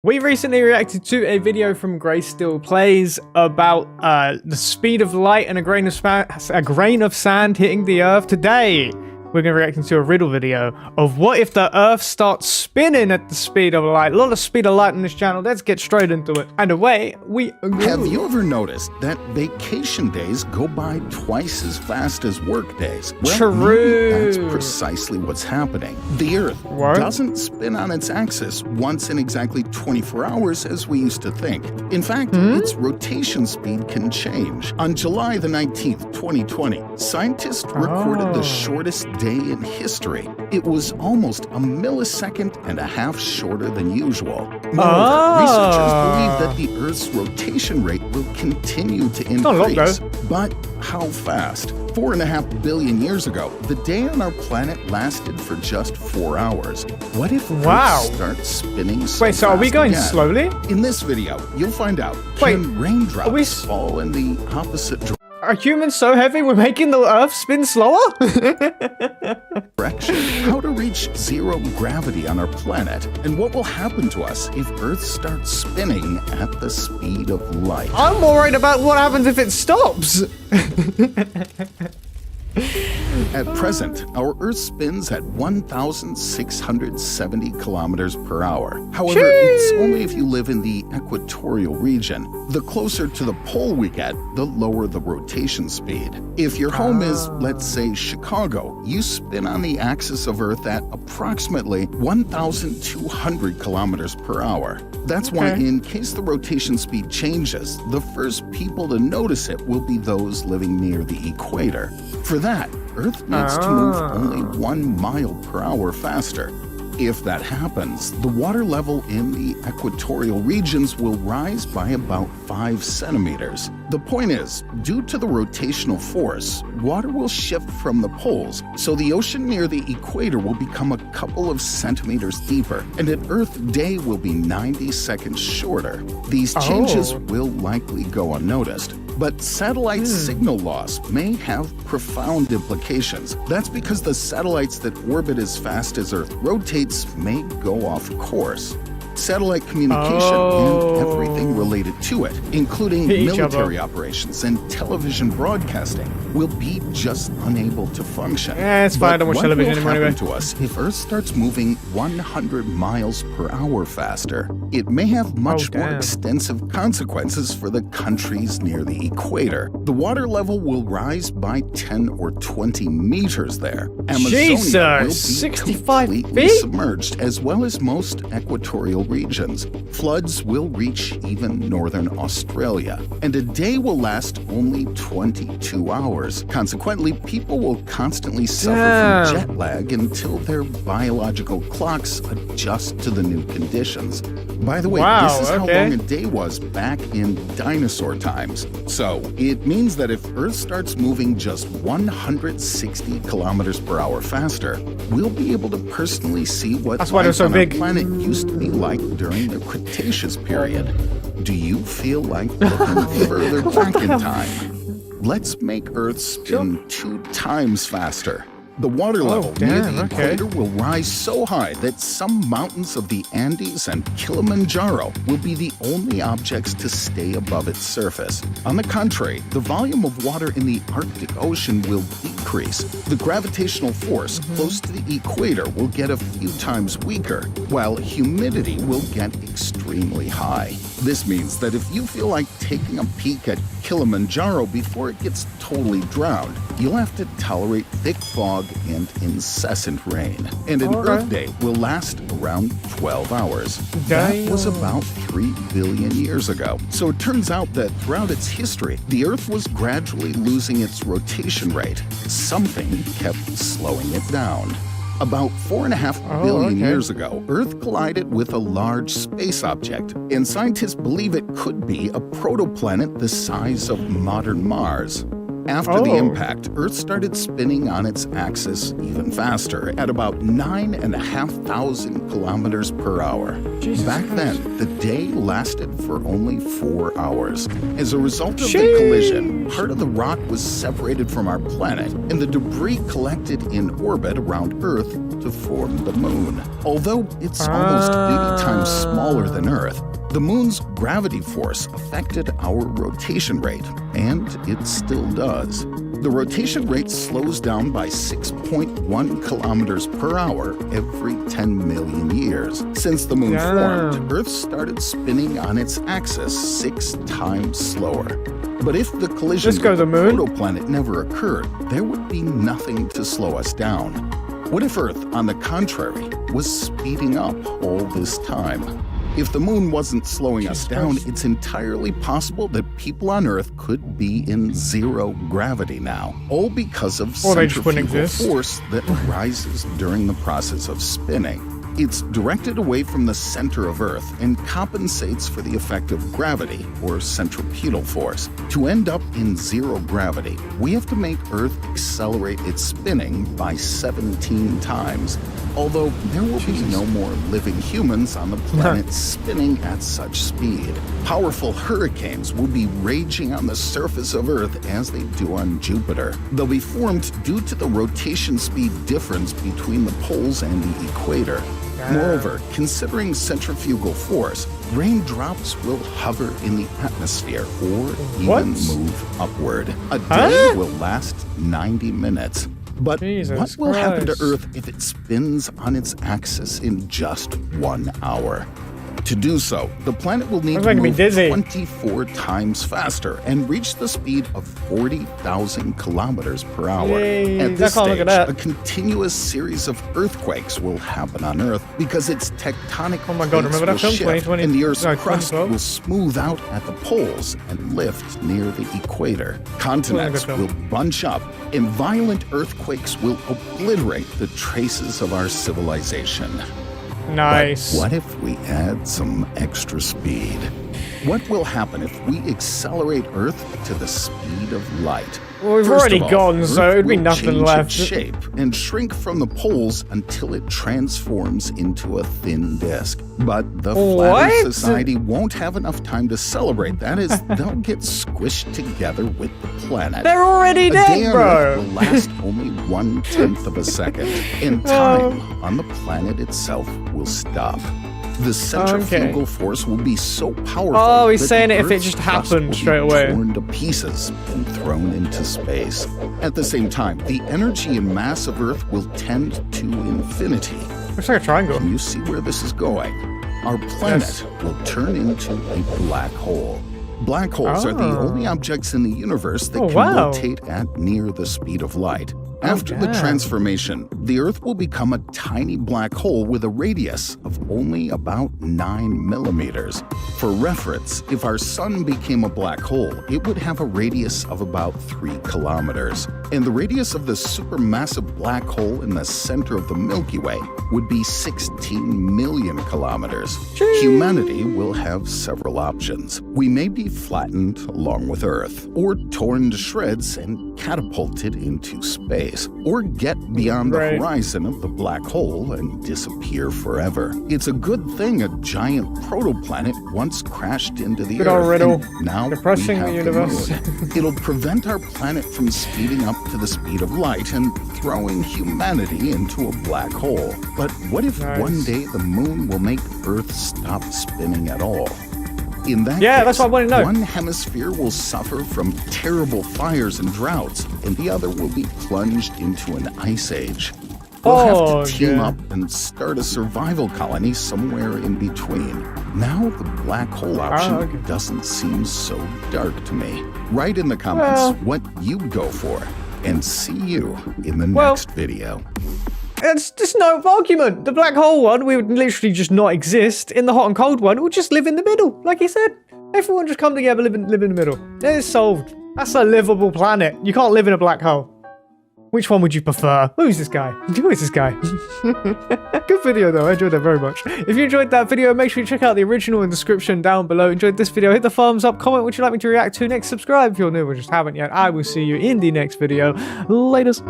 We recently reacted to a video from Grace Still Plays about the speed of light and a grain of sand hitting the Earth. Today, we're going to be reacting to a riddle video of what if the Earth starts spinning at the speed of light. A lot of speed of light on this channel. Let's get straight into it. And away we go. Have you ever noticed that vacation days go by twice as fast as work days? Well, True. That's precisely what's happening. The Earth doesn't spin on its axis once in exactly 24 hours as we used to think. In fact, its rotation speed can change. On July the 19th, 2020, scientists recorded the shortest day in history. It was almost a millisecond and a half shorter than usual. Moreover, researchers believe that the Earth's rotation rate will continue to increase. But how fast? 4.5 billion years ago, the day on our planet lasted for just 4 hours. What if Earth starts spinning so Wait, so are we going again? slowly? In this video, you'll find out, can raindrops fall in the opposite direction? Are humans so heavy we're making the Earth spin slower? How to reach zero gravity on our planet, and what will happen to us if Earth starts spinning at the speed of light. I'm worried about what happens if it stops. At present, our Earth spins at 1,670 kilometers per hour. However, it's only if you live in the equatorial region. The closer to the pole we get, the lower the rotation speed. If your home is, let's say, Chicago, you spin on the axis of Earth at approximately 1,200 kilometers per hour. That's why, in case the rotation speed changes, the first people to notice it will be those living near the equator. For that, Earth needs to move only 1 mile per hour faster. If that happens, the water level in the equatorial regions will rise by about 5 centimeters. The point is, due to the rotational force, water will shift from the poles, so the ocean near the equator will become a couple of centimeters deeper, and an Earth day will be 90 seconds shorter. These changes will likely go unnoticed. But satellite signal loss may have profound implications. That's because the satellites that orbit as fast as Earth rotates may go off course. Satellite communication and everything related to it, including military operations and television broadcasting, will be just unable to function. It's fine, I don't watch television anymore anyway. To us if Earth starts moving 100 miles per hour faster? It may have much more extensive consequences for the countries near the equator. The water level will rise by 10 or 20 meters there. Amazonia will be completely submerged, as well as most equatorial regions. Floods will reach even northern Australia, and a day will last only 22 hours. Consequently, people will constantly suffer from jet lag until their biological clocks adjust to the new conditions. By the way, this is how long a day was back in dinosaur times. So, it means that if Earth starts moving just 160 kilometers per hour faster, we'll be able to personally see what life on our planet used to be like during the Cretaceous period. Do you feel like looking further back in time? Let's make Earth spin 2 times faster. The water level near the equator will rise so high that some mountains of the Andes and Kilimanjaro will be the only objects to stay above its surface. On the contrary, the volume of water in the Arctic Ocean will decrease. The gravitational force close to the equator will get a few times weaker, while humidity will get extremely high. This means that if you feel like taking a peek at Kilimanjaro before it gets totally drowned, you'll have to tolerate thick fog and incessant rain. And an Earth day will last around 12 hours. That was about 3 billion years ago. So it turns out that throughout its history, the Earth was gradually losing its rotation rate. Something kept slowing it down. About 4.5 billion years ago, Earth collided with a large space object, and scientists believe it could be a protoplanet the size of modern Mars. After the impact, Earth started spinning on its axis even faster at about 9,500 kilometers per hour. Back then, the day lasted for only 4 hours. As a result of the collision, part of the rock was separated from our planet, and the debris collected in orbit around Earth to form the moon. Although it's almost 80 times smaller than Earth, the moon's gravity force affected our rotation rate, and it still does. The rotation rate slows down by 6.1 kilometers per hour every 10 million years. Since the moon formed, Earth started spinning on its axis 6 times slower. But if the collision with the protoplanet never occurred, there would be nothing to slow us down. What if Earth, on the contrary, was speeding up all this time? If the moon wasn't slowing us down, it's entirely possible that people on Earth could be in zero gravity now, all because of centrifugal force that rises during the process of spinning. It's directed away from the center of Earth and compensates for the effect of gravity, or centripetal force. To end up in zero gravity, we have to make Earth accelerate its spinning by 17 times. Although there will be no more living humans on the planet spinning at such speed. Powerful hurricanes will be raging on the surface of Earth as they do on Jupiter. They'll be formed due to the rotation speed difference between the poles and the equator. Moreover, considering centrifugal force, raindrops will hover in the atmosphere or even move upward. A day will last 90 minutes. But what will happen to Earth if it spins on its axis in just 1 hour? To do so, the planet will need to move 24 times faster and reach the speed of 40,000 kilometers per hour. At this stage, a continuous series of earthquakes will happen on Earth because its tectonic plates will shift, and the Earth's crust will smooth out at the poles and lift near the equator. Continents will bunch up, and violent earthquakes will obliterate the traces of our civilization. Nice. But what if we add some extra speed? What will happen if we accelerate Earth to the speed of light? Well, we've already gone, so it'd be nothing left. Its shape and shrink from the poles until it transforms into a thin disk. But the Flat Earth Society won't have enough time to celebrate that, as they'll get squished together with the planet. They're already dead, bro! It will last only 1/10 of a second, and time on the planet itself will stop. The centrifugal force will be so powerful. Oh, he's saying it if it just happened straight away. Torn to pieces and thrown into space. At the same time, the energy and mass of Earth will tend to infinity. Looks like a triangle. Can you see where this is going? Our planet will turn into a black hole. Black holes are the only objects in the universe that can rotate at near the speed of light. After the transformation, the Earth will become a tiny black hole with a radius of only about 9 millimeters. For reference, if our sun became a black hole, it would have a radius of about 3 kilometers. And the radius of the supermassive black hole in the center of the Milky Way would be 16 million kilometers. Humanity will have several options. We may be flattened along with Earth, or torn to shreds and catapulted into space, or get beyond the horizon of the black hole and disappear forever. It's a good thing a giant protoplanet once crashed into the Earth, and now we have the moon. It'll prevent our planet from speeding up to the speed of light and throwing humanity into a black hole. But what if one day the moon will make Earth stop spinning at all? In that case, that's what I want to know. One hemisphere will suffer from terrible fires and droughts, and the other will be plunged into an ice age. We'll have to team up and start a survival colony somewhere in between. Now the black hole option doesn't seem so dark to me. Write in the comments what you'd go for, and see you in the next video. It's just no argument. The black hole one, we would literally just not exist. In the hot and cold one, we'll just live in the middle. Like he said, everyone just come together, live in the middle. It's solved. That's a livable planet. You can't live in a black hole. Which one would you prefer? Who's this guy? Who is this guy? Good video though, I enjoyed that very much. If you enjoyed that video, make sure you check out the original in the description down below. Enjoyed this video, hit the thumbs up, comment what you'd like me to react to next, subscribe if you're new or just haven't yet. I will see you in the next video. Laters.